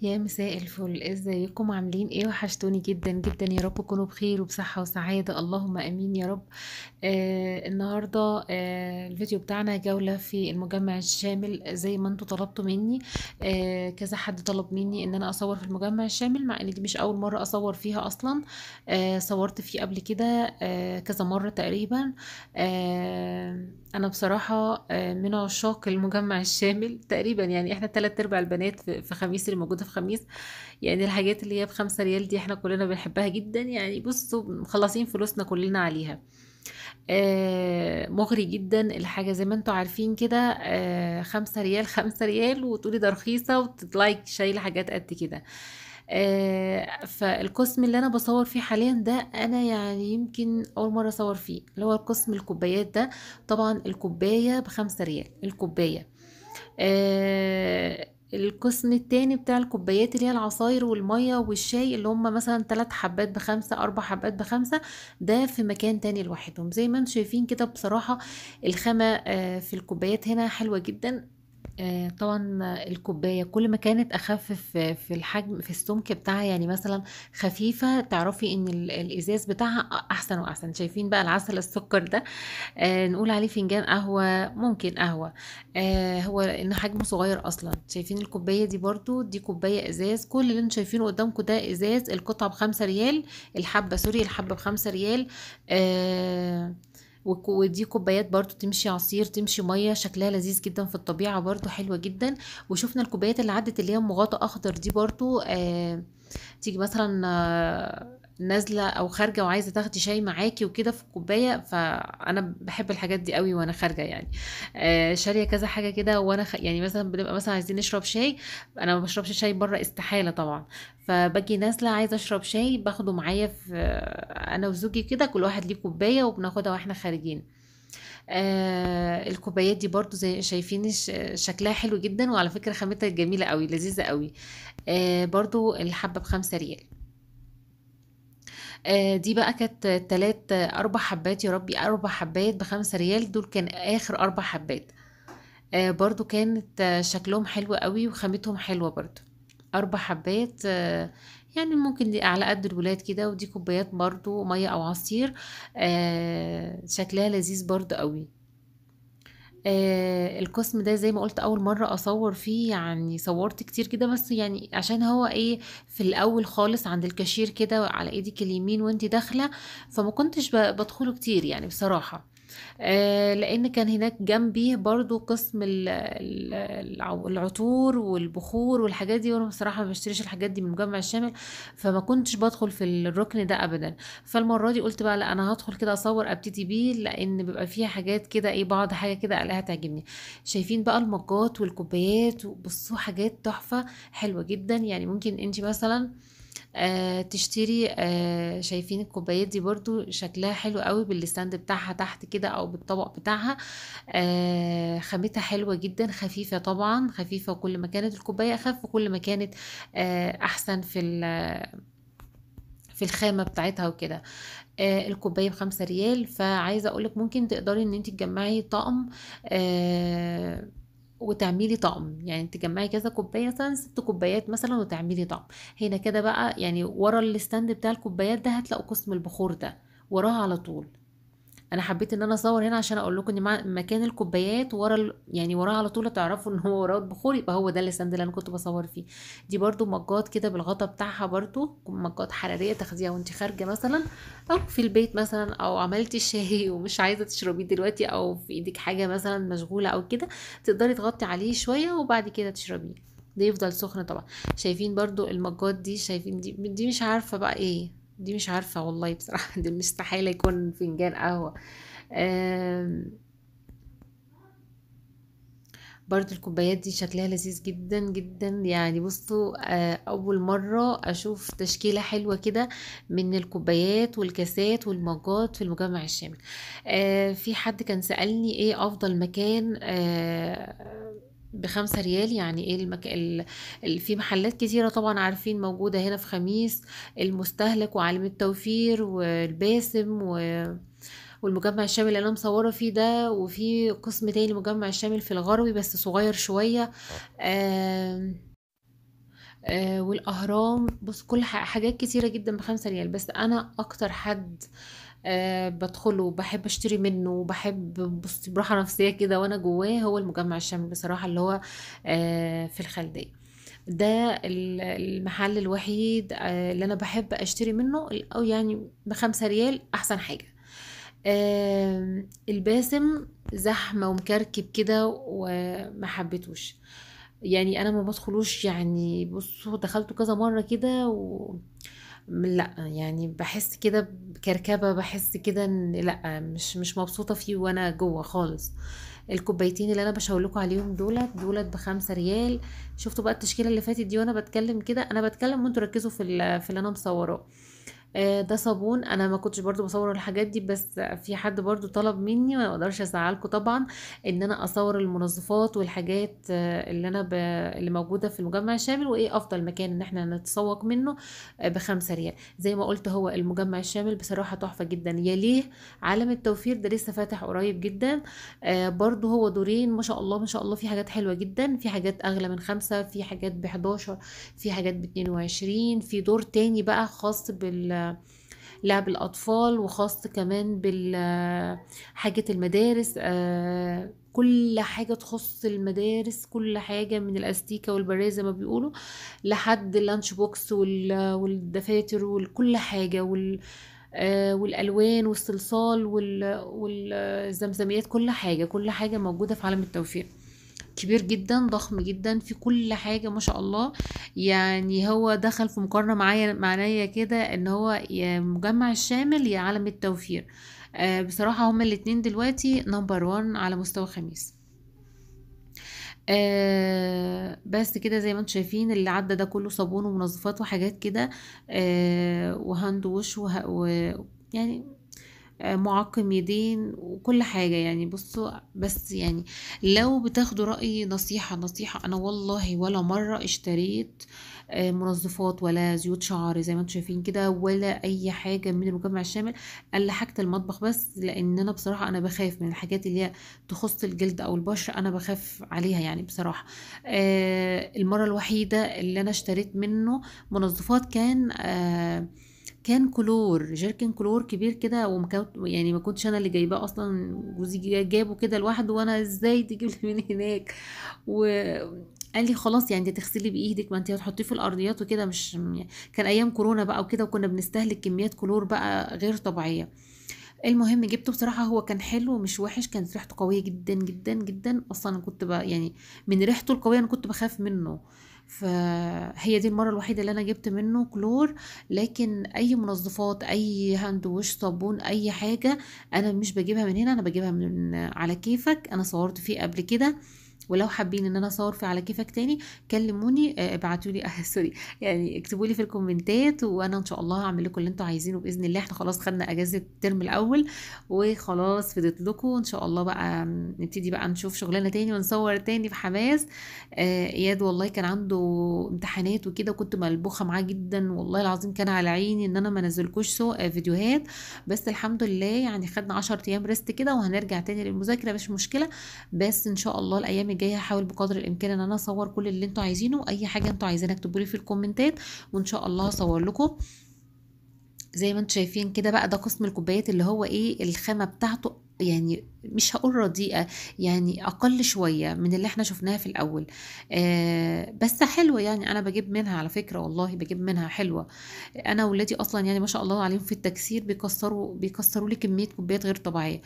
يا مساء الفل، ازيكم؟ عاملين ايه؟ وحشتوني جدا جدا، يا رب تكونوا بخير وبصحة وسعادة، اللهم امين يا رب. النهاردة الفيديو بتاعنا جولة في المجمع الشامل زي ما انتوا طلبتوا مني. كذا حد طلب مني ان انا اصور في المجمع الشامل، مع ان دي مش اول مرة اصور فيها اصلا. صورت فيه قبل كده كذا مرة تقريبا. انا بصراحة من عشاق المجمع الشامل تقريبا، يعني احنا تلات ارباع البنات في خميس اللي موجودة في خميس. يعني الحاجات اللي هي ب5 ريال دي احنا كلنا بنحبها جدا، يعني بصوا مخلصين فلوسنا كلنا عليها. مغري جدا الحاجة زي ما انتوا عارفين كده. 5 ريال 5 ريال، وتقولي ده رخيصة وتطلعي شايلة حاجات قد كده. فالقسم اللي انا بصور فيه حاليا ده، انا يعني يمكن اول مرة اصور فيه، اللي هو قسم الكوبايات ده. طبعا الكوباية ب5 ريال الكوباية. القسم التاني بتاع الكوبايات اللي هي العصاير والمية والشاي، اللي هم مثلا 3 حبات ب5، 4 حبات ب5. ده في مكان تاني لوحدهم، زي ما انتم شايفين كده بصراحة. الخامة في الكوبايات هنا حلوة جدا. طبعا الكوباية كل ما كانت أخف في الحجم، في السمك بتاعها، يعني مثلا خفيفة، تعرفي إن الإزاز بتاعها أحسن وأحسن. شايفين بقى العسل السكر ده؟ نقول عليه فنجان قهوة، ممكن قهوة. هو إن حجمه صغير أصلا. شايفين الكوباية دي؟ برضو دي كوباية إزاز، كل اللي انتوا شايفينه قدامكم ده إزاز. القطعة ب5 ريال، الحبة سوري الحبة ب5 ريال. آه ودي كوبايات برضو تمشي عصير تمشي مية، شكلها لذيذ جدا في الطبيعة، برضو حلوة جدا. وشوفنا الكوبايات اللي عدت اللي هي مغطى أخضر دي برضو. تيجي مثلا نازله او خارجه وعايزه تاخدي شاي معاكي وكده في كوبايه، فانا بحب الحاجات دي قوي وانا خارجه يعني. شاريه كذا حاجه كده، وانا يعني مثلا بنبقى مثلا عايزين نشرب شاي. انا ما بشربش شاي بره، استحاله طبعا. فباجي نازله عايزه اشرب شاي، باخده معايا في انا وزوجي كده، كل واحد ليه كوبايه وبناخدها واحنا خارجين. الكوبايات دي برضو زي شايفين شكلها حلو جدا، وعلى فكره خامتها جميله قوي لذيذه قوي. برضو الحبه ب5 ريال. دي بقى كانت 4 حبات، يا ربي 4 حبات ب5 ريال، دول كان آخر 4 حبات. برضو كانت شكلهم حلو قوي وخامتهم حلوة برضو. 4 حبات يعني ممكن دي على قد الولاد كده. ودي كوبايات برضو مية أو عصير. شكلها لذيذ برضو قوي. القسم ده زي ما قلت اول مرة اصور فيه، يعني صورت كتير كده بس يعني عشان هو ايه، في الاول خالص عند الكاشير كده على ايدك اليمين وانتي داخلة. فما كنتش بدخله كتير يعني بصراحة. لان كان هناك جنبي برضو قسم العطور والبخور والحاجات دي، وانا بصراحة ما بشتريش الحاجات دي من مجمع الشامل. فما كنتش بدخل في الركن ده ابدا. فالمرة دي قلت بقى لا، انا هدخل كده اصور ابتدي بيه، لان بيبقى فيها حاجات كده ايه، بعض حاجة كده الاقيها تعجبني. شايفين بقى المجات والكوبايات، وبصوا حاجات تحفة حلوة جدا. يعني ممكن انت مثلا تشتري. شايفين الكوبايات دي برضو شكلها حلو قوي بالستاند بتاعها تحت كده او بالطبق بتاعها. خامتها حلوة جدا، خفيفة طبعا خفيفة، وكل ما كانت الكوباية اخف كل ما كانت احسن في الخامة بتاعتها وكده. الكوباية ب5 ريال. فعايزة اقولك ممكن تقدري ان انت تجمعي طقم. وتعملي طقم، يعني تجمعي كذا كوباية، مثلا 6 كوبايات مثلا، وتعملي طقم. هنا كده بقى، يعني ورا الستاند بتاع الكوبايات ده هتلاقوا قسم البخور ده وراها على طول. انا حبيت ان انا اصور هنا عشان اقول لكم ان مكان الكوبايات ورا يعني وراه على طول، تعرفوا ان هو وراه البخور، يبقى هو ده الستاند اللي انا كنت بصور فيه. دي برضو مجات كده بالغطا بتاعها، برضو مجات حرارية تاخديها وانت خارجة مثلا، او في البيت مثلا، او عملتي شاي ومش عايزة تشربيه دلوقتي، او في ايدك حاجة مثلا مشغولة او كده، تقدري تغطي عليه شوية وبعد كده تشربيه. ده يفضل سخن طبعا. شايفين برضو المجات دي؟ شايفين دي مش عارفة بقى ايه. دي مش عارفة والله بصراحة. دي مستحيل يكون فنجان قهوة. آم، برضو الكوبايات دي شكلها لذيذ جدا جدا. يعني بصوا أول مرة أشوف تشكيلة حلوة كده من الكوبايات والكاسات والمجات في المجمع الشامل. في حد كان سألني ايه أفضل مكان ب5 ريال، يعني ايه المكان في محلات كتيرة طبعا عارفين موجودة هنا في خميس. المستهلك وعالم التوفير والباسم والمجمع الشامل اللي انا مصوره فيه ده، وفي قسم تاني مجمع الشامل في الغربي بس صغير شويه. آم، والاهرام. بص كل حاجات كتيره جدا ب5 ريال. بس انا اكتر حد بدخله وبحب اشتري منه وبحب بص براحه نفسيه كده وانا جواه هو المجمع الشامل بصراحه، اللي هو في الخلديه. ده المحل الوحيد اللي انا بحب اشتري منه، او يعني ب5 ريال احسن حاجه. الباسم زحمة ومكركب كده وما حبيتوش. يعني انا ما بدخلوش، يعني بصوا دخلته كذا مرة كده لا يعني بحس كده بكركبة، بحس كده ان لا مش مبسوطة فيه وانا جوه خالص. الكوبايتين اللي انا بشاور لكم عليهم دولت ب5 ريال. شفتوا بقى التشكيلة اللي فاتت دي وانا بتكلم كده، انا بتكلم وانتوا ركزوا في اللي انا مصوراه. ده صابون. انا ما كنتش برضو بصور الحاجات دي، بس في حد برضو طلب مني، ما اقدرش ازعلكم طبعا، ان انا اصور المنظفات والحاجات اللي موجوده في المجمع الشامل، وايه افضل مكان ان احنا نتسوق منه ب5 ريال. زي ما قلت هو المجمع الشامل بصراحه تحفه جدا. يليه عالم التوفير، ده لسه فاتح قريب جدا. برضو هو دورين ما شاء الله ما شاء الله، في حاجات حلوه جدا، في حاجات اغلى من 5، في حاجات ب11، في حاجات ب22، في دور تاني بقى خاص لعب الأطفال، وخاص كمان حاجة المدارس. كل حاجة تخص المدارس، كل حاجة من الأستيكة والبراية زي ما بيقولوا لحد اللانش بوكس والدفاتر وكل حاجة والألوان والصلصال والزمزميات، كل حاجة كل حاجة موجودة في عالم التوفير. كبير جدا ضخم جدا في كل حاجة ما شاء الله. يعني هو دخل في مقارنة معايا معنايا كده ان هو يا مجمع الشامل يا عالم التوفير. بصراحة هما الاتنين دلوقتي نمبر 1 على مستوى خميس. بس كده زي ما انتم شايفين اللي عدى ده كله صابون ومنظفات وحاجات كده. وهاند ووش يعني معقم يدين وكل حاجة. يعني بصوا بس يعني لو بتاخدوا رأيي نصيحة، أنا والله ولا مرة اشتريت منظفات ولا زيوت شعر زي ما انتم شايفين كده، ولا أي حاجة من المجمع الشامل إلا حاجة المطبخ بس. لأن أنا بصراحة أنا بخاف من الحاجات اللي هي تخص الجلد أو البشرة، أنا بخاف عليها يعني بصراحة. المرة الوحيدة اللي أنا اشتريت منه منظفات كان كلور، جيركن كلور كبير كده، يعني ما كنتش انا اللي جايباه اصلا، جوزي جابه كده لوحده، وانا ازاي تجيب لي من هناك؟ وقال لي خلاص يعني انت تغسلي بايدك، ما انت هتحطيه في الارضيات وكده. مش يعني كان ايام كورونا بقى وكده، وكنا بنستهلك كميات كلور بقى غير طبيعيه. المهم جبته بصراحه، هو كان حلو مش وحش، كانت ريحته قويه جدا جدا جدا. اصلا انا كنت بقى يعني من ريحته القويه انا كنت بخاف منه. فهي دي المره الوحيده اللي انا جبت منه كلور. لكن اي منظفات، اي هاند ووش، صابون، اي حاجه انا مش بجيبها من هنا، انا بجيبها من على كيفك. انا صورت فيه قبل كده، ولو حابين ان انا اصور في على كيفك تاني كلموني، ابعتوا لي سوري، يعني اكتبوا لي في الكومنتات، وانا ان شاء الله هعمل لكم اللي انتوا عايزينه باذن الله. احنا خلاص خدنا اجازه الترم الاول وخلاص فضيت لكم، ان شاء الله بقى نبتدي بقى نشوف شغلنا تاني ونصور تاني بحماس. اياد والله كان عنده امتحانات وكده، وكنت ملبوخه معاه جدا والله العظيم، كان على عيني ان انا ما نزلكوش فيديوهات. بس الحمد لله يعني خدنا 10 ايام ريست كده، وهنرجع تاني للمذاكره مش مشكله. بس ان شاء الله الايام الجايه هحاول بقدر الامكان ان انا اصور كل اللي انتوا عايزينه، واي حاجه انتوا عايزينها اكتبوا لي في الكومنتات، وان شاء الله هصور لكم. زي ما انتم شايفين كده بقى، ده قسم الكوبايات اللي هو ايه الخامة بتاعته، يعني مش هقول رديئة، يعني اقل شوية من اللي احنا شفناها في الاول. بس حلوة يعني، انا بجيب منها على فكرة، والله بجيب منها حلوة. انا ولادي اصلا يعني ما شاء الله عليهم في التكسير، بيكسروا لي كمية كوبايات غير طبيعية.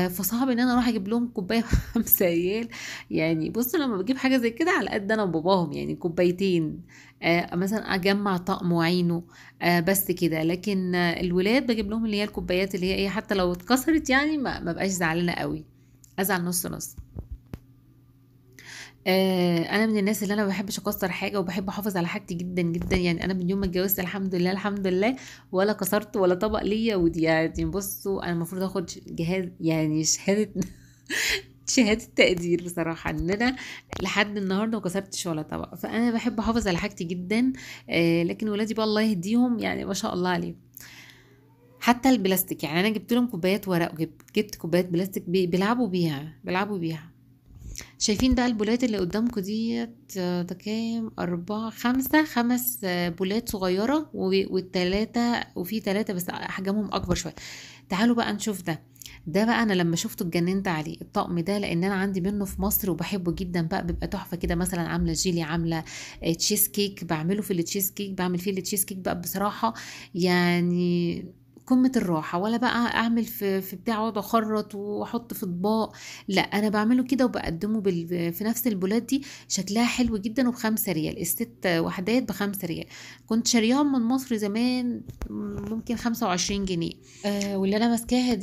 فصعب ان انا اروح اجيب لهم كوباية ب5 ريال. يعني بص لما بجيب حاجة زي كده على قد انا وباباهم، يعني كوبايتين، مثلا اجمع طقم وعينه، بس كده. لكن الولاد بجيب لهم اللي هي الكوبايات اللي هي ايه، حتى لو اتكسرت يعني ما بقاش زعلانه قوي، ازعل نص نص. انا من الناس اللي انا ما بحبش اكسر حاجه، وبحب احافظ على حاجتي جدا جدا. يعني انا من يوم ما اتجوزت الحمد لله الحمد لله ولا كسرت ولا طبق ليا. ودي يعني بصوا انا المفروض اخد جهاز يعني شهاده شهاده تقدير بصراحه، ان انا لحد النهارده ما كسرتش ولا طبق. فانا بحب احافظ على حاجتي جدا. لكن ولادي بقى الله يهديهم يعني ما شاء الله عليهم. حتى البلاستيك، يعني انا جبت لهم كوبايات ورق، وجبت كوبايات بلاستيك بيلعبوا بيها. شايفين بقى البولات اللي قدامكم ديت ده كام؟ أربعة خمسة، خمس بولات صغيرة والتلاتة، وفي تلاتة بس أحجامهم أكبر شوية. تعالوا بقى نشوف ده. ده بقى انا لما شفته اتجننت عليه الطقم ده، لان انا عندي منه في مصر وبحبه جدا بقى، بيبقى تحفه كده. مثلا عامله جيلي، عامله تشيز كيك، بعمله في التشيز كيك، بعمل فيه التشيز كيك بقى بصراحه يعني قمة الراحة. ولا بقى اعمل في بتاع اقعد اخرط واحط في اطباق، لا انا بعمله كده وبقدمه في نفس البولات دي. شكلها حلو جدا، وبخمسة ريال الست وحدات، بخمسة ريال. كنت شارياهم من مصر زمان، ممكن 25 جنيه. واللي انا ماسكاها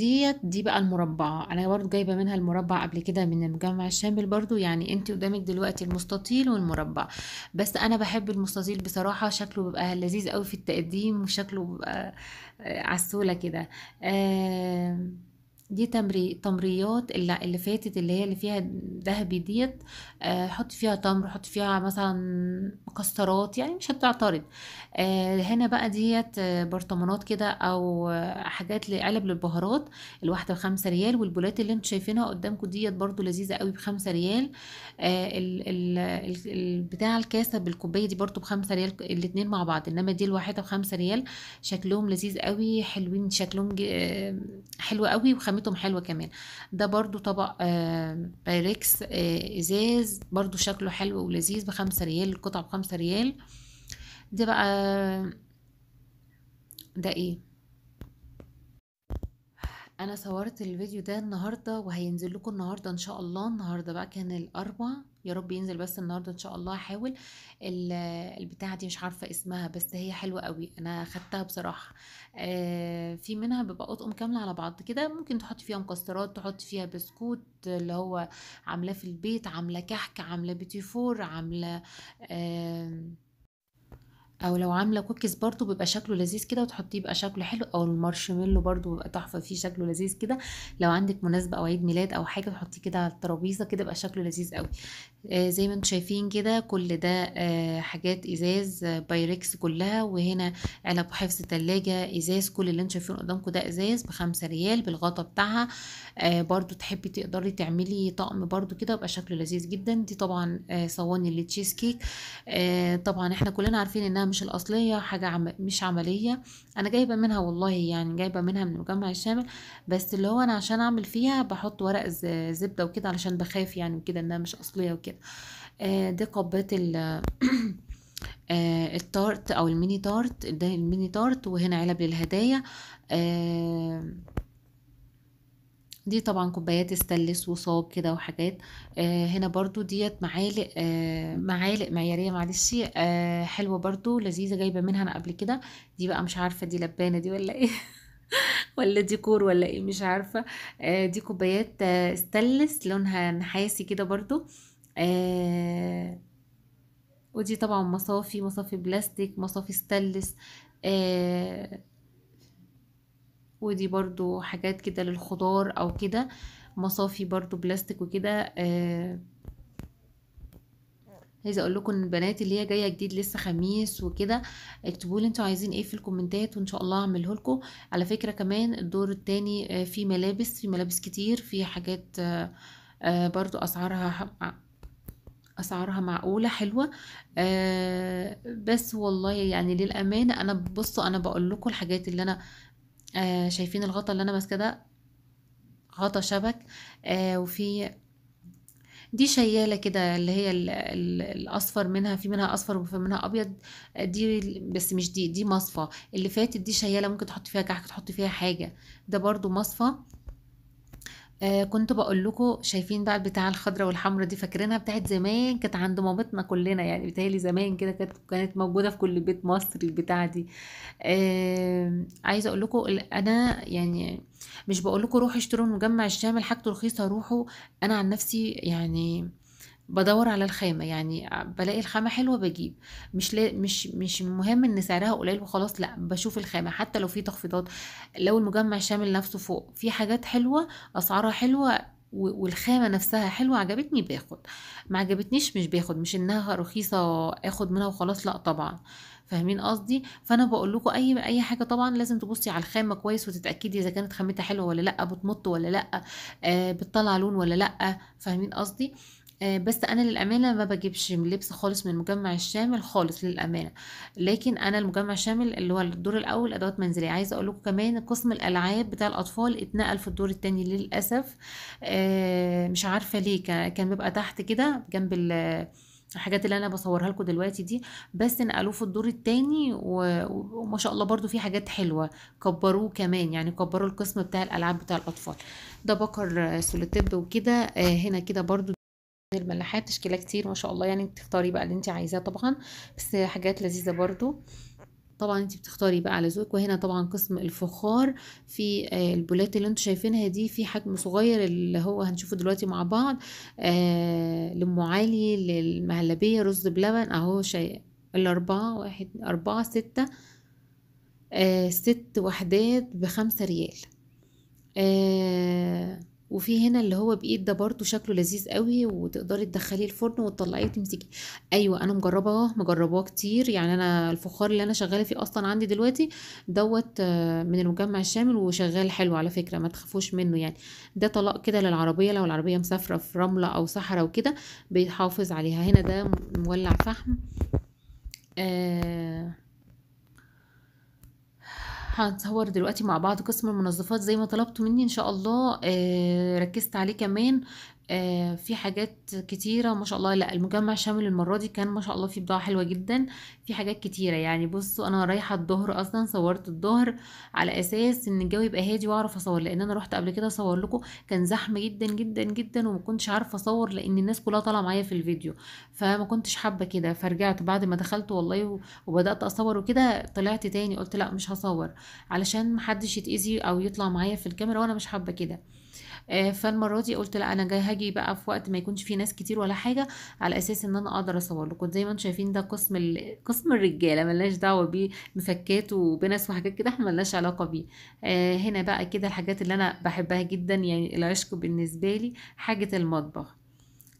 دي بقى المربعه، انا برضو جايبه منها المربع قبل كده من المجمع الشامل برضو. يعني انت قدامك دلوقتي المستطيل والمربع، بس انا بحب المستطيل بصراحه، شكله بيبقى لذيذ قوي في التقديم، وشكله بيبقى عسوله كده. آه، دي تمريات اللي فاتت، اللي هي اللي فيها ذهبي ديت. حط فيها تمر، حط فيها مثلا مكسرات، يعني مش هتعترض. هنا بقى ديت برطمانات كده، او حاجات علب للبهارات. الواحده بخمسة ريال. والبولات اللي انتوا شايفينها قدامكم ديت برضو لذيذه قوي بخمسة ريال. بتاع الكاسه بالكوبايه دي برضو بخمسة ريال، الاتنين مع بعض، انما دي الواحده بخمسة ريال. شكلهم لذيذ قوي، حلوين شكلهم حلو قوي، وخامتهم حلوه كمان. ده برضو طبق بايركس ازاز، برضو شكله حلو ولذيذ بخمسة ريال، القطعه بخمسة ريال. ده بقى ده ايه؟ انا صورت الفيديو ده النهارده، وهينزل لكم النهارده ان شاء الله. النهارده بقى كان الاربع، يا رب ينزل بس النهارده ان شاء الله. هحاول. ال- البتاعه دي مش عارفه اسمها، بس هي حلوه قوي، انا خدتها بصراحه. في منها بيبقى اطقم كامله على بعض كده، ممكن تحط فيها مكسرات، تحط فيها بسكوت اللي هو عاملاه في البيت، عامله كحك، عامله بيتي فور، عامله آه او لو عامله كوكيز برضو بيبقى شكله لذيذ كده، وتحطيه يبقى شكله حلو. او المارشميلو برضو بيبقى تحفه فيه، شكله لذيذ كده. لو عندك مناسبه او عيد ميلاد او حاجه، تحطيه كده على الترابيزه كده، يبقى شكله لذيذ قوي. زي ما انتم شايفين كده، كل ده حاجات ازاز بايركس كلها. وهنا علب حفظ تلاجة ازاز، كل اللي انتم شايفينه قدامكم ده ازاز بخمسة ريال بالغطا بتاعها. برضو تحبي تقدري تعملي طقم برضو كده، يبقى شكله لذيذ جدا. دي طبعا صواني التشيز كيك. طبعا احنا كلنا عارفين انها مش الاصليه، حاجه مش عمليه. انا جايبه منها والله، يعني جايبه منها من المجمع الشامل. بس اللي هو انا عشان اعمل فيها بحط ورق زبده وكده، علشان بخاف يعني وكده انها مش اصليه وكده. دي قبات التارت او الميني تارت، ده الميني تارت. وهنا علب للهدايا. آه، دي طبعا كوبايات استانلس وصاج كده وحاجات. هنا برضو ديت معالق، معالق معيارية، معلش. حلوة برضو لذيذة، جايبة منها انا قبل كده. دي بقى مش عارفة دي لبانة دي ولا ايه ولا ديكور ولا ايه، مش عارفة. دي كوبايات استانلس، لونها نحاسي كده برضو. آه ودي طبعا مصافي بلاستيك، مصافي استانلس. آه ودي برضو حاجات كده للخضار او كده، مصافي برضو بلاستيك وكده. عايزه اقول لكم ان البنات اللي هي جايه جديد لسه خميس وكده، اكتبوا لي انتوا عايزين ايه في الكومنتات، وان شاء الله اعمله لكم. على فكره كمان الدور التاني في ملابس، في ملابس كتير، في حاجات برضو اسعارها معقوله حلوه. بس والله يعني للامانه، انا بصوا انا بقول لكم الحاجات اللي انا شايفين الغطا اللي انا ماسكه ده، غطا شبك. وفي دي شيالة كده، اللي هي الأصفر منها، في منها أصفر وفي منها أبيض. دي بس مش دي مصفى. اللي فاتت دي شيالة، ممكن تحط فيها كحك، تحط فيها حاجة. ده برضو مصفى. كنت بقول لكم شايفين بقى البتاعة الخضراء والحمراء دي، فاكرينها بتاعت زمان، كانت عند مامتنا كلنا يعني، بتهيألي زمان كده كانت موجودة في كل بيت مصري البتاعة دي. عايزه اقول لكم انا يعني مش بقول لكم روحوا اشتروا من مجمع الشامل حاجته رخيصه، روحوا. انا عن نفسي يعني بدور على الخامه، يعني بلاقي الخامه حلوه بجيب. مش مهم ان سعرها قليل وخلاص، لا بشوف الخامه حتى لو في تخفيضات. لو المجمع الشامل نفسه فوق في حاجات حلوه، اسعارها حلوه، والخامه نفسها حلوه، عجبتني باخد، ما عجبتنيش مش باخد. مش انها رخيصه اخد منها وخلاص، لا طبعا. فاهمين قصدي؟ فانا بقول لكم اي حاجه طبعا لازم تبصي على الخامه كويس، وتتاكدي اذا كانت خامتها حلوه ولا لا، بتمط ولا لا، بتطلع لون ولا لا. فاهمين قصدي؟ بس انا للامانه ما بجيبش لبس خالص من المجمع الشامل خالص للامانه. لكن انا المجمع الشامل اللي هو الدور الاول ادوات منزليه. عايزه اقول لكم كمان قسم الالعاب بتاع الاطفال اتنقل في الدور التاني للاسف. مش عارفه ليه، كان بيبقى تحت كده جنب الحاجات اللي انا بصورها لكم دلوقتي دي. بس نقلوه في الدور التاني وما شاء الله برضو في حاجات حلوه. كبروه كمان، يعني كبروا القسم بتاع الالعاب بتاع الاطفال. ده بكر سولوتيب وكده. هنا كده برضو الملاحات تشكيلة كتير ما شاء الله، يعني انت تختاري بقى اللي انت عايزاه طبعا. بس حاجات لذيذة برضو. طبعا انت بتختاري بقى على ذوقك. وهنا طبعا قسم الفخار. في البولات اللي انتوا شايفينها دي في حجم صغير اللي هو هنشوفه دلوقتي مع بعض. لأم علي، للمهلبية، رز بلبن اهو شيء. الأربعة، واحد، أربعة، ستة. 6 وحدات ب5 ريال. آه وفي هنا اللي هو بايد ده برضو شكله لذيذ قوي، وتقدري تدخليه الفرن وتطلعيه وتمسكي. ايوه انا مجرباه كتير، يعني انا الفخار اللي انا شغاله فيه اصلا عندي دلوقتي دوت من المجمع الشامل، وشغال حلو على فكره، ما تخافوش منه يعني. ده طلاق كده للعربيه، لو العربيه مسافره في رمله او صحراء وكده بيحافظ عليها. هنا ده مولع فحم. آه هنصور دلوقتي مع بعض قسم المنظفات زي ما طلبتوا مني ان شاء الله. ركزت عليه كمان. في حاجات كتيرة ما شاء الله. لا المجمع شامل المرة دي كان ما شاء الله في بضاعة حلوة جدا. في حاجات كتيرة يعني. بصوا انا رايحة الظهر اصلا، صورت الظهر على اساس ان الجو يبقى هادي واعرف اصور، لان انا رحت قبل كده اصور لكم كان زحمة جدا جدا جدا، وما كنتش عارفة اصور لان الناس كلها طالعة معايا في الفيديو. فما كنتش حابة كده، فرجعت بعد ما دخلت والله وبدأت اصور وكده. طلعت تاني قلت لا مش هصور، علشان محدش يتأذي او يطلع معايا في الكاميرا وانا مش حابه كده. فالمره دي قلت لا انا جاي هاجي بقى في وقت ما يكونش فيه ناس كتير ولا حاجه، على اساس ان انا اقدر اصور لكم. زي ما انتم شايفين ده قسم الرجاله، ملناش دعوه بيه. مفكات وبنس وحاجات كده احنا ملناش علاقه بيه. هنا بقى كده الحاجات اللي انا بحبها جدا، يعني العشق بالنسبه لي حاجه المطبخ.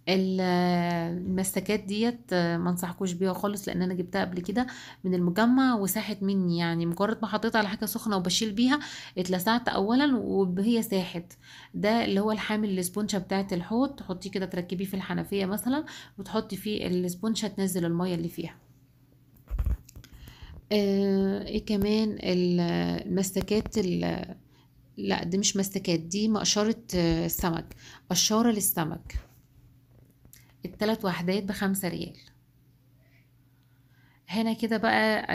المسكات ديت ما انصحكوش بيها خالص، لان انا جبتها قبل كده من المجمع وساحت مني. يعني مجرد ما حطيتها على حاجه سخنه وبشيل بيها اتلسعت اولا وهي ساحت. ده اللي هو الحامل الاسبونشه بتاعه الحوض، تحطيه كده تركبيه في الحنفيه مثلا، وتحطي فيه الاسبونشه تنزل الميه اللي فيها. ايه كمان المسكات لا دي مش مسكات، دي مقشرة سمك، قشارة للسمك. ال3 وحدات ب5 ريال. هنا كده بقى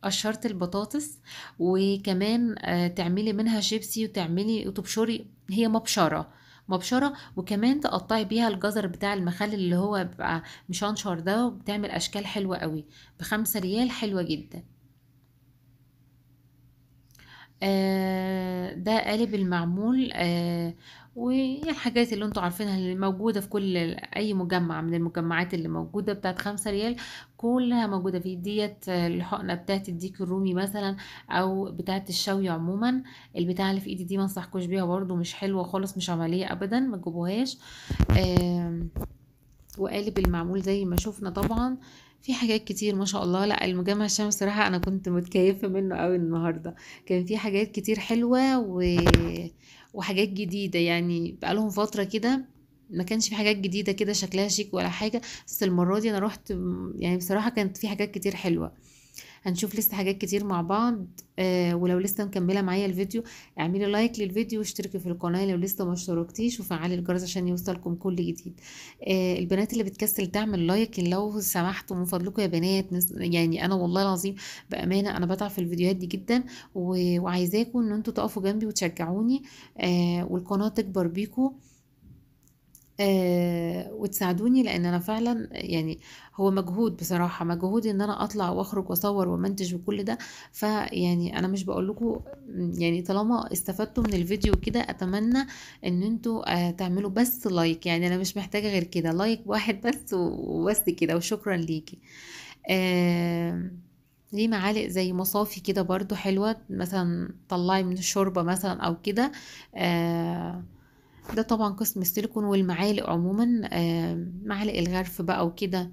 قشرت البطاطس، وكمان تعملي منها شيبسي وتعملي وتبشري. هي مبشرة، وكمان تقطعي بيها الجزر بتاع المخلل اللي هو بيبقى مشنشر ده، وبتعمل اشكال حلوة قوي. ب5 ريال حلوة جدا. ده قالب المعمول. والحاجات اللي انتوا عارفينها اللي موجودة في كل اي مجمع من المجمعات اللي موجودة بتاعت 5 ريال، كلها موجودة فيه. ديت الحقنة بتاعت الديك الرومي مثلا، او بتاعت الشوي عموما. البتاعة اللي في ايدي دي ما انصحكوش بيها برضو، مش حلوة خالص، مش عملية ابدا، ما تجيبوهاش. آم، وقالب المعمول زي ما شفنا طبعا. في حاجات كتير ما شاء الله. لا المجمع الشمس صراحة انا كنت متكيفة منه قوي النهاردة. كان في حاجات كتير حلوة وحاجات جديدة، يعني بقالهم فترة كده ما كانش في حاجات جديدة كده شكلها شيك ولا حاجة. بس المرة دي انا رحت يعني بصراحة كانت في حاجات كتير حلوة. هنشوف لسه حاجات كتير مع بعض. ولو لسه مكملة معايا الفيديو اعملي لايك للفيديو واشتركي في القناة لو لسه ما اشتركتيش، وفعلي الجرس عشان يوصلكم كل جديد. البنات اللي بتكسل تعمل لايك لو سمحتوا من فضلكم يا بنات، يعني انا والله العظيم بأمانة انا بتعب في الفيديوهات دي جدا، وعايزاكم ان انتوا تقفوا جنبي وتشجعوني، والقناة تكبر بيكم، وتساعدوني، لان انا فعلا يعني هو مجهود بصراحة، مجهود ان انا اطلع واخرج واصور ومنتج وكل ده. فيعني انا مش بقول لكم، يعني طالما استفدتوا من الفيديو كده اتمنى ان انتوا تعملوا بس لايك. يعني انا مش محتاجة غير كده، لايك واحد بس وبس كده، وشكرا ليكي. آه ليه معالق زي مصافي كده برضو حلوة، مثلا طلعي من الشوربة مثلا او كده. آه ده طبعا قسم السيليكون والمعالق عموما. معالق الغرف بقى وكده،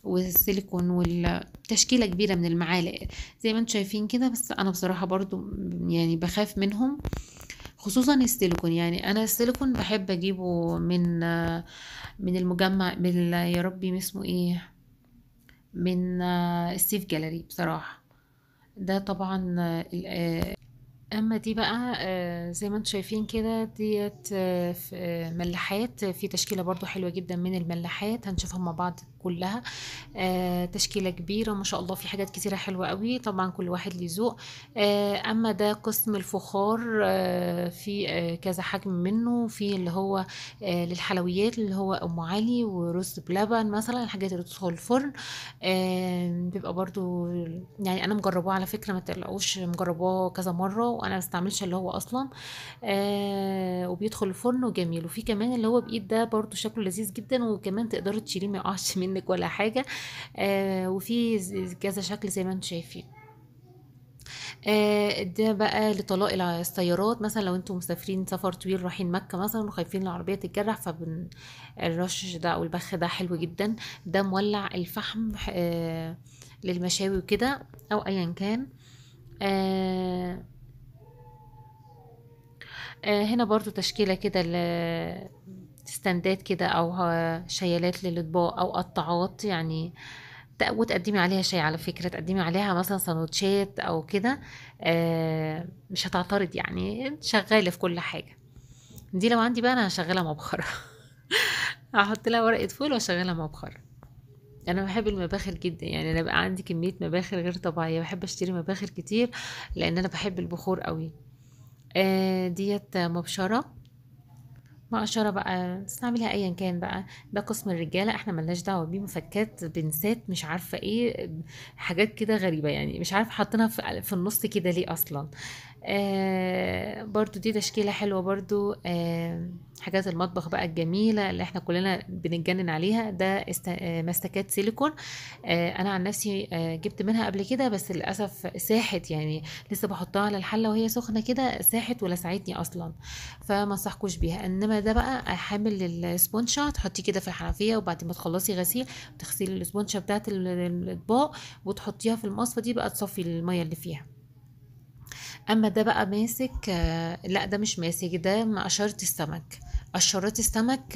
والسيليكون والتشكيلة كبيرة من المعالق زي ما انتم شايفين كده. بس انا بصراحة برضو يعني بخاف منهم خصوصا السيليكون. يعني انا السيليكون بحب اجيبه من المجمع، يا ربي اسمه ايه، من السيف جاليري بصراحة. ده طبعا اما دي بقى زي ما انتم شايفين كده ديت ملاحات في تشكيلة برضو حلوة جدا من الملاحات، هنشوفها مع بعض كلها. تشكيلة كبيرة ما شاء الله، في حاجات كتيرة حلوة قوي، طبعا كل واحد ليه ذوق. اما ده قسم الفخار، في كذا حجم منه، في اللي هو للحلويات اللي هو ام علي ورز بلبن مثلا، الحاجات اللي تدخل الفرن. بيبقى برضو يعني انا مجرباه على فكرة، ما تقلقوش، مجرباه كذا مرة وانا ما بستعملش اللي هو اصلا. وبيدخل الفرن وجميل. وفي كمان اللي هو بايد ده برضو شكله لذيذ جدا، وكمان تقدري تشيليه ما يقعش منك ولا حاجة. وفي كذا شكل زي ما انتم شايفين. ده بقى لطلاق السيارات، مثلا لو انتم مسافرين سفر طويل رايحين مكة مثلا وخايفين العربية تتجرح، الرش ده او البخ ده حلو جدا. ده مولع الفحم للمشاوي وكده او ايا كان. آه هنا برضو تشكيلة كده ستاندات كده او شيالات للاطباق او قطاعات يعني. وتقدمي عليها شاي على فكرة، تقدمي عليها مثلا سندوتشات او كده. مش هتعترض يعني، شغالة في كل حاجة. دي لو عندي بقى انا هشغلها مبخرة. هحط لها ورقة فول واشغلها مبخرة. انا بحب المباخر جدا، يعني انا بقى عندي كمية مباخر غير طبيعية، بحب اشتري مباخر كتير لان انا بحب البخور قوي. ديت مبشرة. مقشرة بقى تستعمليها ايا كان بقى. ده قسم الرجالة، احنا ملناش دعوة بيه، مفكات بنسات مش عارفة ايه، حاجات كده غريبة يعني، مش عارفة حاطينها في النص كده ليه اصلا. برضو دي تشكيلة حلوة برضو. حاجات المطبخ بقى الجميلة اللي احنا كلنا بنتجنن عليها، ده مستكات سيليكون. انا عن نفسي جبت منها قبل كده، بس للأسف ساحت يعني، لسه بحطها على الحلة وهي سخنة كده ساحت ولسعتني اصلا. فما انصحكوش بيها. انما ده بقى حامل الاسبونشة، تحطيه كده في الحنفية وبعد ما تخلصي غسيل تغسلي الاسبونشة بتاعت الاطباق وتحطيها في المصفى دي بقى تصفي المية اللي فيها. اما ده بقى ماسك، لا ده مش ماسك، ده مقشرة السمك. قشرات السمك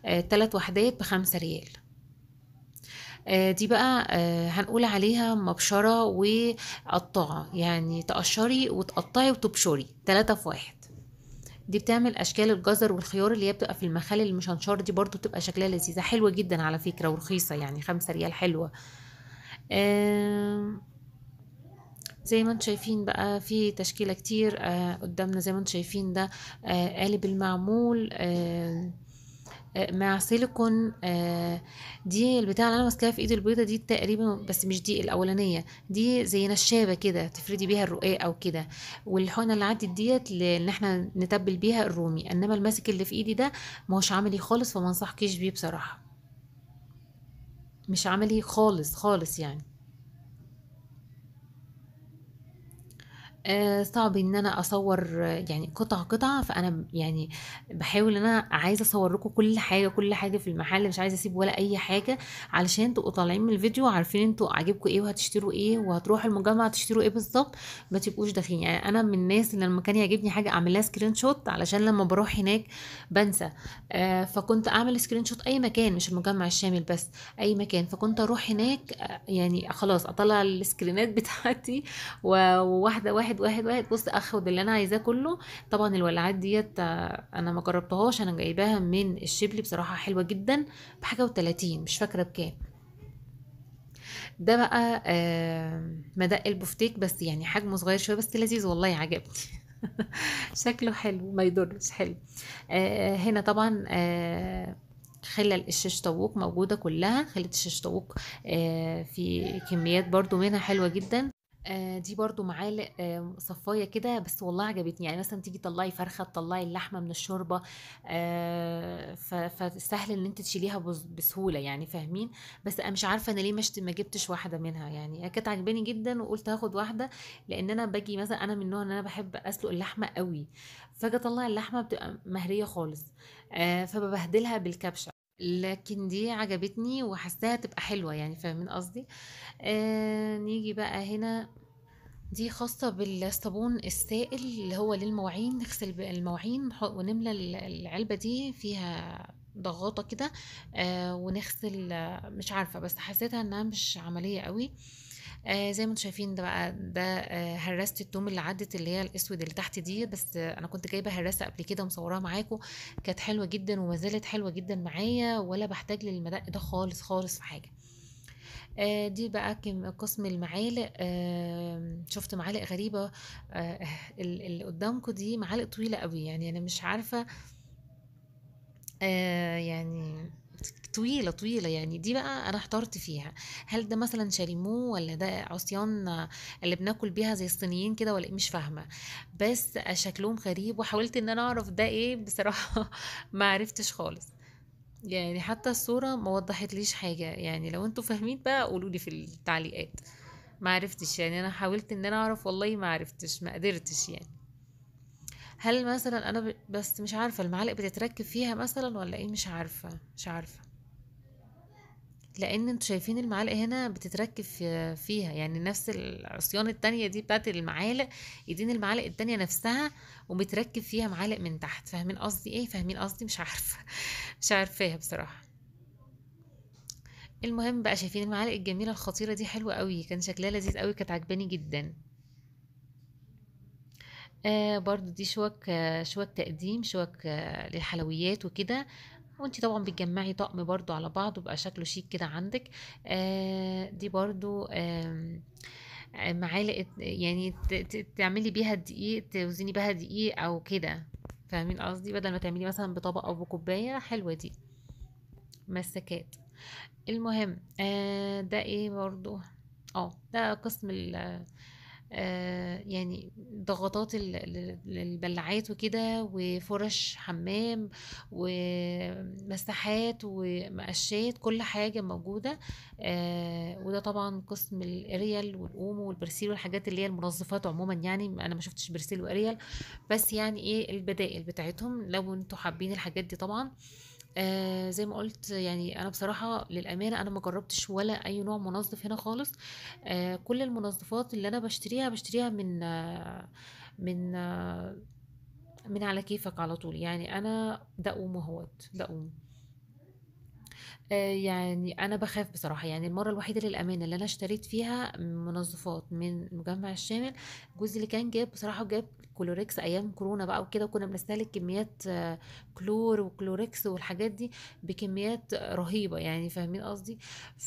3 وحدات ب5 ريال. دي بقى هنقول عليها مبشرة وقطاعة، يعني تقشري وتقطعي وتبشري 3 في 1. دي بتعمل اشكال الجزر والخيار اللي هي بتبقى في المخلل المشنشر دي، برضو بتبقى شكلها لذيذة حلوة جدا على فكرة، ورخيصة يعني 5 ريال حلوة. آم، زي ما انتم شايفين بقى في تشكيلة كتير قدامنا، زي ما انتم شايفين ده قالب المعمول مع سيليكون. دي البتاعة اللي انا ماسكاها في ايدي البيضة دي تقريبا، بس مش دي الاولانية، دي زي نشابة كده تفردي بيها الرقاق او كده. والحقنة اللي عدت ديت ان احنا نتبل بيها الرومي. انما الماسك اللي في ايدي ده ما هوش عملي خالص، فما انصحكيش بيه بصراحة، مش عملي خالص خالص يعني. صعب ان انا اصور يعني قطعة قطعة، فانا يعني بحاول ان انا عايزة اصور لكم كل حاجة كل حاجة في المحل، مش عايزة اسيب ولا اي حاجة، علشان تبقوا طالعين من الفيديو عارفين انتوا عاجبكم ايه وهتشتروا ايه وهتروحوا المجمع تشتروا ايه بالظبط. ما تبقوش داخلين يعني. انا من الناس اللي لما كان يعجبني حاجة اعمل لها سكرين شوت، علشان لما بروح هناك بنسى. فكنت اعمل سكرين شوت اي مكان، مش المجمع الشامل بس، اي مكان. فكنت اروح هناك يعني خلاص اطلع السكرينات بتاعتي، وواحده واحد واحد واحد بص اخد اللي انا عايزاه كله. طبعا الولاعات ديت انا ما جربتهاش، انا جايباها من الشبلي بصراحه حلوه جدا، بحاجه و30 مش فاكره بكام. ده بقى مدق البفتيك، بس يعني حجمه صغير شويه بس لذيذ والله عجبني. شكله حلو ما يضرش، حلو. هنا طبعا خلل الشيش طاووق موجودة كلها، خلة الشيش طاووق في كميات برضو منها حلوة جدا. دي برضو معالق صفاية كده، بس والله عجبتني. يعني مثلا تيجي تطلعي فرخة، تطلعي اللحمة من الشوربة، فسهل ان انت تشيليها بسهولة يعني، فاهمين. بس انا مش عارفة انا ليه ما جبتش واحدة منها يعني، هي كانت عجباني جدا وقلت هاخد واحدة. لان انا باجي مثلا، انا من النوع ان انا بحب اسلق اللحمة قوي، فاجي اطلع اللحمة بتبقى مهرية خالص، فببهدلها بالكبشة. لكن دي عجبتني وحاساها تبقى حلوة يعني، فاهمين قصدي. نيجي بقى هنا. دي خاصة بالصابون السائل اللي هو للمواعين، نغسل المواعين ونملى العلبة دي فيها ضغطة كده، ونغسل، مش عارفة بس حسيتها انها مش عملية قوي. زي ما انتم شايفين ده بقى، ده هراسة التوم اللي عدت اللي هي الاسود اللي تحت دي، بس انا كنت جايبة هراسة قبل كده ومصوراها معاكم، كانت حلوة جدا وما زالت حلوة جدا معايا، ولا بحتاج للمدق ده خالص خالص في حاجة. دي بقى قسم المعالق. شفت معالق غريبة. آه، اللي قدامكم دي معالق طويلة قوي، يعني أنا مش عارفة. يعني طويلة طويلة، يعني دي بقى أنا احترت فيها. هل ده مثلا شاليمو ولا ده عصيان اللي بناكل بيها زي الصينيين كده ولا ايه؟ مش فاهمة. بس شكلهم غريب وحاولت ان انا اعرف ده ايه بصراحة. ما عرفتش خالص. يعني حتى الصورة ما وضحتليش حاجة، يعني لو انتوا فاهمين بقى قولولي في التعليقات. ما عرفتش، يعني انا حاولت ان انا اعرف، والله ما عرفتش، ما قدرتش يعني. هل مثلا انا بس مش عارفة المعالق بتتركب فيها مثلا ولا ايه؟ مش عارفة، مش عارفة. لان انتوا شايفين المعالق هنا بتتركب فيها، يعني نفس العصيان التانية دي بتاعت المعالق، ايدين المعالق التانية نفسها، ومتركب فيها معالق من تحت. فاهمين قصدي ايه؟ فاهمين قصدي؟ مش عارفة. مش عارفاها بصراحة. المهم بقى، شايفين المعالق الجميلة الخطيرة دي؟ حلوة قوي، كان شكلها لذيذ قوي، كانت عجباني جدا. برضو دي شوك، شوك تقديم، شوك للحلويات وكده. وانتي طبعا بتجمعي طقم برضو على بعض وبقى شكله شيك كده عندك. دي برضو معالق، يعني تعملي بيها دقيق، توزني بيها دقيق او كده. فاهمين قصدي؟ بدل ما تعملي مثلا بطبق او بكوباية، حلوة دي. مسكات. المهم ده ايه برضو؟ ده قسم يعني ضغطات البلاعات وكده، وفرش حمام ومساحات ومقشات، كل حاجة موجودة. وده طبعا قسم الاريال والاومو والبرسيل والحاجات اللي هي المنظفات عموما، يعني انا ما شفتش برسيل واريال، بس يعني ايه البدائل بتاعتهم لو انتوا حابين الحاجات دي طبعا. زي ما قلت، يعني انا بصراحه للامانه انا ما جربتش ولا اي نوع منظف هنا خالص. كل المنظفات اللي انا بشتريها من من على كيفك على طول، يعني انا دقوم اهوت دقوم. يعني انا بخاف بصراحه، يعني المره الوحيده للامانه اللي انا اشتريت فيها منظفات من مجمع الشامل، جوزي اللي كان جاب بصراحه، جاب كلوريكس ايام كورونا بقى وكده، وكنا بنستهلك كميات كلور وكلوريكس والحاجات دي بكميات رهيبه، يعني فاهمين قصدي؟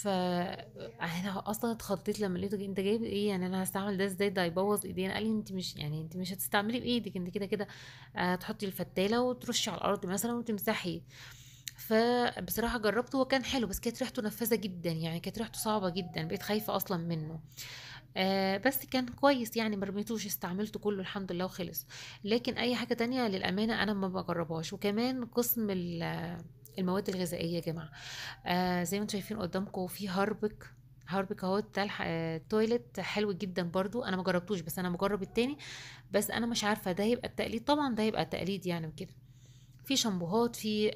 انا اصلا اتخضيت لما لقيته انت جايب ايه، يعني انا هستعمل ده ازاي؟ ده هيبوظ ايدينا. قال لي انت مش، يعني انت مش هتستعملي بايدك، انت كده كده تحطي الفتاله وترشي على الارض مثلا وتمسحي. فبصراحة جربته وكان حلو، بس كانت ريحته نفاذة جدا، يعني كانت ريحته صعبة جدا، بقيت خايفة أصلا منه. بس كان كويس يعني، مرميتوش، استعملته كله الحمد لله وخلص. لكن أي حاجة تانية للأمانة أنا ما بجربهاش. وكمان قسم المواد الغذائية يا جماعة، زي ما انتم شايفين قدامكم في هاربك اهو بتاع التويلت، حلو جدا برضو. انا ما جربتوش بس انا مجرب التاني. بس انا مش عارفه ده يبقى التقليد، طبعا ده يبقى تقليد يعني وكده. في شامبوهات، في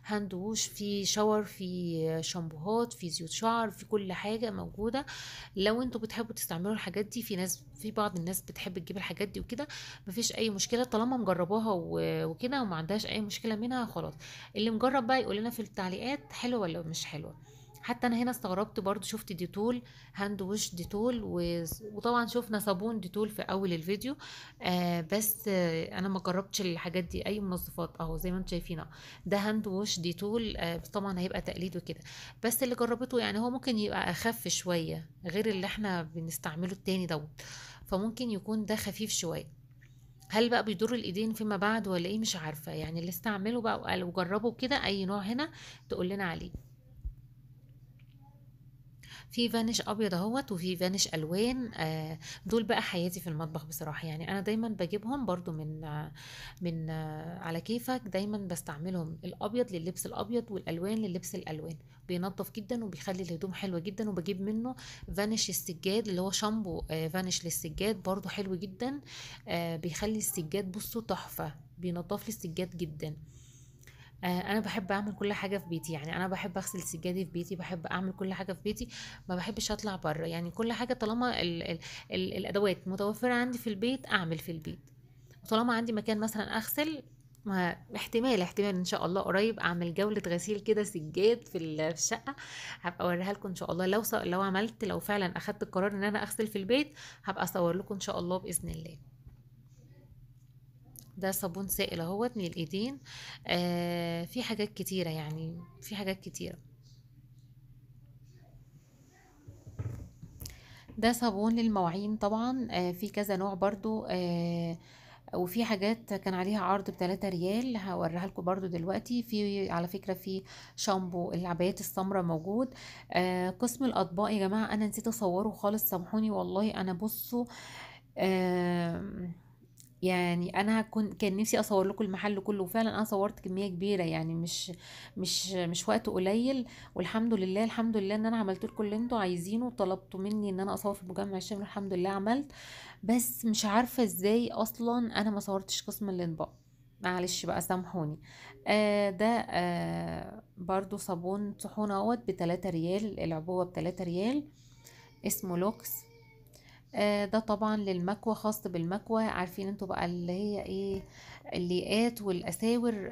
هاند ووش، في شاور، في شامبوهات، في زيوت شعر، في كل حاجة موجودة. لو انتوا بتحبوا تستعملوا الحاجات دي، في بعض الناس بتحب تجيب الحاجات دي وكده، مفيش اي مشكلة طالما مجرباها وكده وما عندهاش اي مشكلة منها، خلاص. اللي مجرب بقى يقول لنا في التعليقات حلوة ولا مش حلوة. حتى انا هنا استغربت برضو، شفت ديتول، هاند ووش ديتول، وطبعا شفنا صابون ديتول في اول الفيديو. بس انا ما جربتش الحاجات دي، اي منظفات اهو زي ما انتم شايفين ده هاند ووش ديتول. طبعا هيبقى تقليد وكده. بس اللي جربته يعني هو ممكن يبقى اخف شويه غير اللي احنا بنستعمله التاني دوت، فممكن يكون ده خفيف شويه. هل بقى بيضر الايدين فيما بعد ولا ايه؟ مش عارفه، يعني اللي استعمله بقى وقال وجربه كده اي نوع هنا تقول لنا عليه. في فانيش ابيض اهوت، وفي فانيش الوان. دول بقى حياتي في المطبخ بصراحه، يعني انا دايما بجيبهم برضو من على كيفك، دايما بستعملهم الابيض لللبس الابيض والالوان لللبس الالوان. بينظف جدا وبيخلي الهدوم حلوه جدا. وبجيب منه فانيش السجاد اللي هو شامبو فانيش للسجاد، برضو حلو جدا. بيخلي السجاد بصوا تحفه، بينظف لي السجاد جدا. انا بحب اعمل كل حاجه في بيتي، يعني انا بحب اغسل سجادي في بيتي، بحب اعمل كل حاجه في بيتي، ما بحبش اطلع بره. يعني كل حاجه طالما ال الادوات متوفره عندي في البيت اعمل في البيت. وطالما عندي مكان مثلا اغسل، ما احتمال ان شاء الله قريب اعمل جوله غسيل كده سجاد في الشقه. هبقى اوريها لكم ان شاء الله، لو عملت، لو فعلا اخدت القرار ان انا اغسل في البيت، هبقى اصور لكم ان شاء الله باذن الله. ده صابون سائل اهوت من الايدين. في حاجات كتيرة، يعني في حاجات كتيرة. ده صابون للمواعين طبعا، في كذا نوع برضو. وفي حاجات كان عليها عرض ب3 ريال، هوريها لكم برضو دلوقتي. في على فكرة في شامبو العبايات السمراء موجود. قسم الأطباق يا جماعة أنا نسيت أصوره خالص، سامحوني والله. أنا بصوا، آه يعني انا كان نفسي اصور لكم المحل كله، وفعلا انا صورت كميه كبيره، يعني مش وقت قليل. والحمد لله الحمد لله ان انا عملت لكم اللي انتوا عايزينه، وطلبتوا مني ان انا اصور في مجمع الشمال، الحمد لله عملت. بس مش عارفه ازاي اصلا انا ما صورتش قسم الاطباق. معلش بقى سامحوني. ده برضو صابون طحون اهوت ب3 ريال، العبوه ب3 ريال، اسمه لوكس. ده طبعا للمكوى، خاص بالمكوى. عارفين انتوا بقى اللي هي ايه، الليقات والاساور.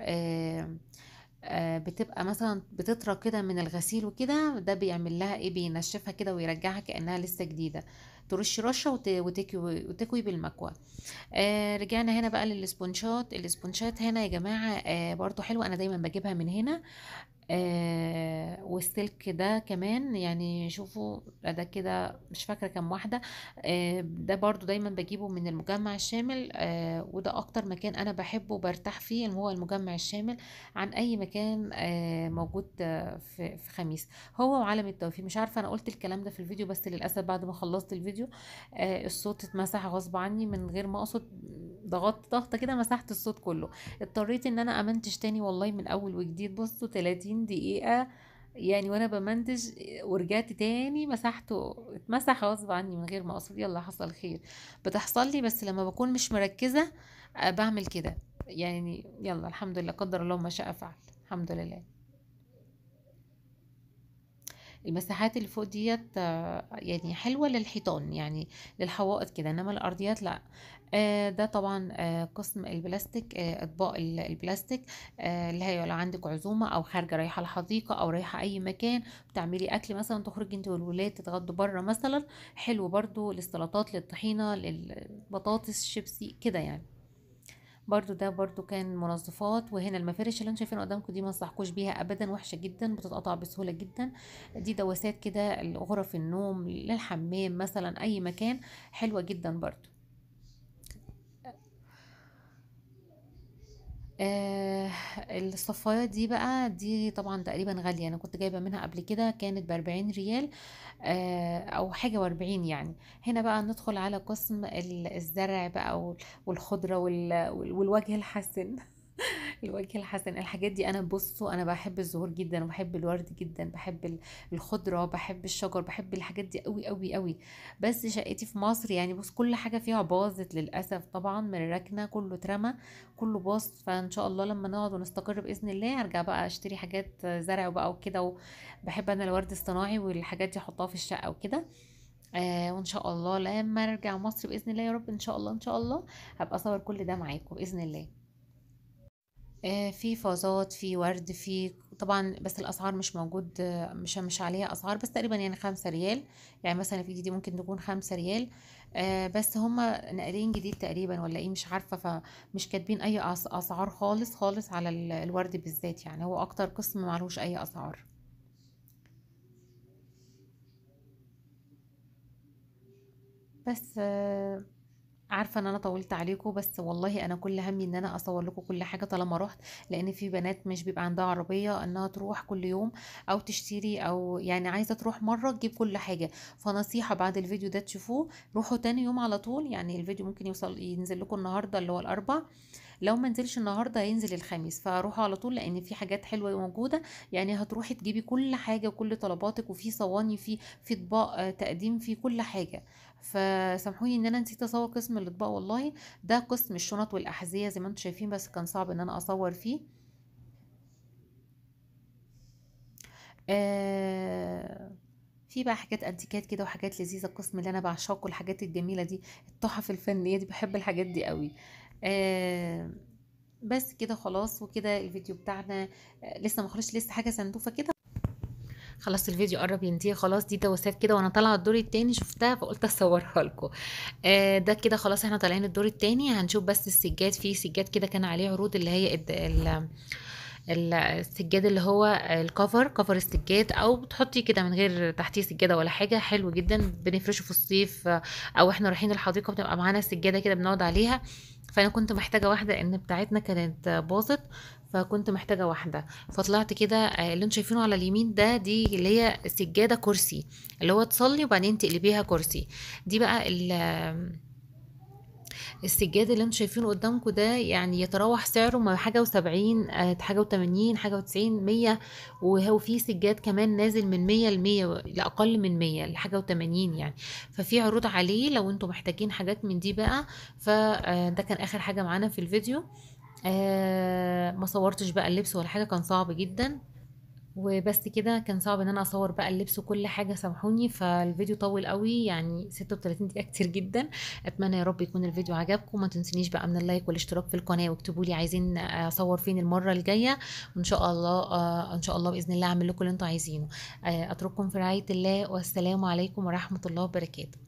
بتبقى مثلا بتطرى كده من الغسيل وكده، ده بيعمل لها ايه، بينشفها كده ويرجعها كأنها لسه جديدة. ترش رشة وتكوي بالمكوى. رجعنا هنا بقى للسبونشات. السبونشات هنا يا جماعة برضو حلوة، انا دايما بجيبها من هنا. والسلك ده كمان، يعني شوفوا ده كده مش فاكرة كام واحدة. ده برضو دايما بجيبه من المجمع الشامل. وده اكتر مكان انا بحبه وبرتاح فيه، اللي هو المجمع الشامل، عن اي مكان موجود في خميس. هو وعالم التوفيق. مش عارفة انا قلت الكلام ده في الفيديو، بس للأسف بعد ما خلصت الفيديو الصوت اتمسح غصب عني من غير ما اقصد. ضغطت ضغطة كده مسحت الصوت كله. اضطريت ان انا امنتج تاني والله من اول وجديد. بصوا 30 دقيقة يعني وانا بمنتج، ورجعت تاني مسحته، اتمسح غصب عني من غير ما اقصد. يلا حصل خير، بتحصل لي بس لما بكون مش مركزة بعمل كده. يعني يلا الحمد لله، قدر الله ما شاء فعل. الحمد لله. المساحات اللي فوق ديت يعني حلوة للحيطان، يعني للحوائط كده، انما الارضيات لا. ده طبعا قسم البلاستيك، اطباق البلاستيك. اللي هي لو عندك عزومة او خارجة رايحة الحديقة او رايحة اي مكان، بتعملي اكل مثلا، تخرجي انت والولاد تتغدوا بره مثلا. حلو برضو للسلطات، للطحينة، للبطاطس، شيبسي كده يعني. برضو ده برضو كان منظفات. وهنا المفارش اللي انتوا شايفينها قدامكم دي ما انصحكوش بيها ابدا، وحشه جدا، بتتقطع بسهوله جدا. دي دواسات كده لغرف النوم، للحمام مثلا، اي مكان. حلوه جدا برضو. آه الصفايات دي بقى، دي طبعا تقريبا غالية. انا كنت جايبة منها قبل كده، كانت ب40 ريال او حاجة و40 يعني. هنا بقى ندخل على قسم الزرع بقى والخضرة والوجه الحسن. الوجه الحسن، الحاجات دي انا بصوا انا بحب الزهور جدا، وبحب الورد جدا، بحب الخضره، بحب الشجر، بحب الحاجات دي قوي قوي قوي. بس شقتي في مصر يعني، بص كل حاجه فيها باظت للاسف طبعا من الركنه، كله اترمى، كله باظ. فان شاء الله لما نقعد ونستقر باذن الله ارجع بقى اشتري حاجات زرع بقى وكده. وبحب انا الورد الصناعي والحاجات دي احطها في الشقه وكده. وان شاء الله لما ارجع مصر باذن الله، يا رب ان شاء الله ان شاء الله هبقى اصور كل ده معاكم باذن الله. في فازات، في ورد، في طبعا، بس الاسعار مش موجود، مش عليها اسعار، بس تقريبا يعني 5 ريال. يعني مثلا في دي ممكن تكون 5 ريال. بس هما ناقلين جديد تقريبا ولا ايه مش عارفة، فمش كاتبين اي اسعار خالص خالص على الورد بالذات. يعني هو اكتر قسم معلوش اي اسعار. بس عارفه ان انا طولت عليكم، بس والله انا كل همي ان انا اصور لكم كل حاجه طالما رحت. لان في بنات مش بيبقى عندها عربيه انها تروح كل يوم او تشتري، او يعني عايزه تروح مره تجيب كل حاجه. فنصيحه بعد الفيديو ده تشوفوه، روحوا تاني يوم على طول. يعني الفيديو ممكن ينزل لكم النهارده اللي هو الاربع، لو ما نزلش النهارده هينزل الخميس، فروحوا على طول لان في حاجات حلوه موجوده. يعني هتروحي تجيبي كل حاجه وكل طلباتك، وفي صواني، في اطباق تقديم، في كل حاجه. فسامحوني ان انا نسيت اصور قسم الاطباق والله. ده قسم الشنط والاحذيه زي ما انتم شايفين، بس كان صعب ان انا اصور فيه. في بقى حاجات انتيكات كده وحاجات لذيذه، القسم اللي انا بعشقه الحاجات الجميله دي، التحف الفنيه دي، بحب الحاجات دي قوي. آه بس كده خلاص، وكده الفيديو بتاعنا لسه ما خلصش، لسه حاجه سنتوفه كده. خلاص الفيديو قرب ينتهي خلاص، دي دوسات كده وانا طالعه الدور التاني شفتها فقلت اصورها لكم. ده كده خلاص احنا طالعين الدور التاني، هنشوف بس السجاد، في سجاد كده كان عليه عروض اللي هي السجاد اللي هو الكفر، كفر السجاد، او بتحطي كده من غير تحتيه سجاده ولا حاجه، حلو جدا بنفرشه في الصيف، او احنا رايحين الحديقه بتبقى معانا السجاده كده بنقعد عليها. فانا كنت محتاجه واحده لان بتاعتنا كانت باظت، فكنت محتاجه واحده، فطلعت كده. اللي انتم شايفينه على اليمين ده دي اللي هي سجاده كرسي، اللي هو تصلي وبعدين تقلبيها كرسي. دي بقى السجاد اللي انتم شايفينه قدامكم ده يعني يتراوح سعره ما حاجة و70، حاجة و80، حاجة و90، 100. وهو في سجاد كمان نازل من 100 ل100، لأقل من 100 لحاجة و80 يعني. ففي عروض عليه لو انتم محتاجين حاجات من دي بقى. فده كان آخر حاجة معانا في الفيديو. ما صورتش بقى اللبس ولا حاجة، كان صعب جدا. وبس كده، كان صعب ان انا اصور بقى اللبس وكل حاجه، سامحوني. فالفيديو طول قوي يعني 36 دقيقه كتير جدا. اتمنى يا رب يكون الفيديو عجبكم، ما تنسونيش بقى من اللايك والاشتراك في القناه، واكتبوا لي عايزين اصور فين المره الجايه، وان شاء الله ان شاء الله باذن الله اعمل لكم اللي انتوا عايزينه. اترككم في رعايه الله، والسلام عليكم ورحمه الله وبركاته.